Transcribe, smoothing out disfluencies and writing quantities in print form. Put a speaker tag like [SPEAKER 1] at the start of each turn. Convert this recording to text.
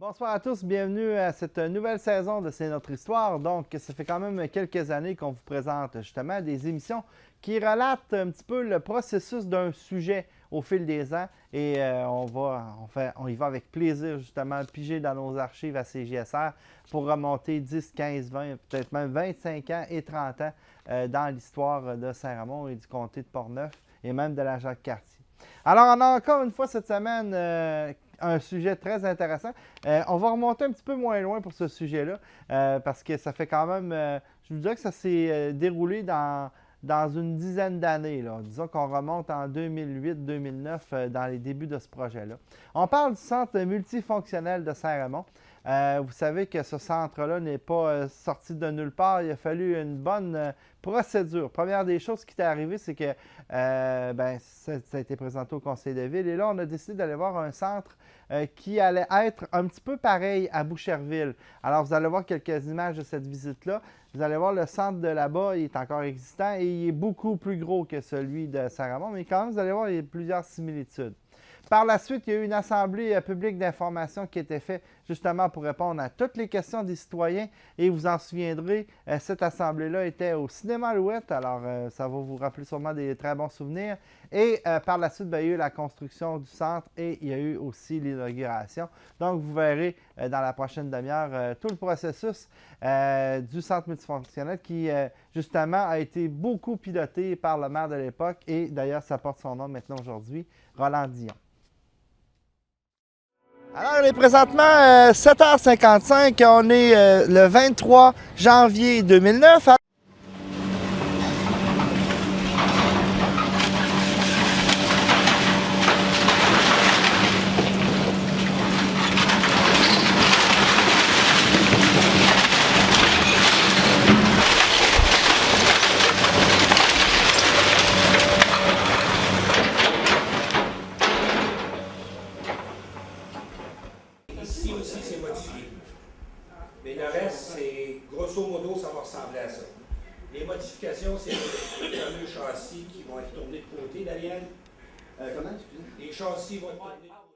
[SPEAKER 1] Bonsoir à tous, bienvenue à cette nouvelle saison de C'est notre histoire. Donc, ça fait quand même quelques années qu'on vous présente justement des émissions qui relatent un petit peu le processus d'un sujet au fil des ans. Et on y va avec plaisir justement piger dans nos archives à CJSR pour remonter 10, 15, 20, peut-être même 25 ans et 30 ans dans l'histoire de Saint-Ramon et du comté de Portneuf et même de la Jacques-Cartier. Alors, on a encore une fois cette semaine un sujet très intéressant. On va remonter un petit peu moins loin pour ce sujet-là, parce que ça fait quand même, je vous dirais que ça s'est déroulé dans une dizaine d'années. Disons qu'on remonte en 2008-2009 dans les débuts de ce projet-là. On parle du centre multifonctionnel de Saint-Ramon. Vous savez que ce centre-là n'est pas sorti de nulle part. Il a fallu une bonne procédure. Première des choses qui est arrivée, c'est que ça a été présenté au conseil de ville. Et là, on a décidé d'aller voir un centre qui allait être un petit peu pareil à Boucherville. Alors, vous allez voir quelques images de cette visite-là. Vous allez voir le centre de là-bas, il est encore existant et il est beaucoup plus gros que celui de Saint-Ramon. Mais quand même, vous allez voir, il y a plusieurs similitudes. Par la suite, il y a eu une assemblée publique d'information qui a été faite justement pour répondre à toutes les questions des citoyens. Et vous en souviendrez, cette assemblée-là était au cinéma Alouette. Alors, ça va vous rappeler sûrement des très bons souvenirs. Et par la suite, il y a eu la construction du centre et il y a eu aussi l'inauguration. Donc, vous verrez dans la prochaine demi-heure tout le processus du centre multifonctionnel qui, justement, a été beaucoup piloté par le maire de l'époque. Et d'ailleurs, ça porte son nom maintenant aujourd'hui, Roland Dion. Alors, il est présentement 7h55, on est le 23 janvier 2009.
[SPEAKER 2] Ici aussi, c'est modifié. Mais le reste, c'est grosso modo, ça va ressembler à ça. Les modifications, c'est les fameux châssis qui vont être tournés de côté, Daniel.
[SPEAKER 1] Comment, excusez?
[SPEAKER 2] Les châssis vont être tournés de côté.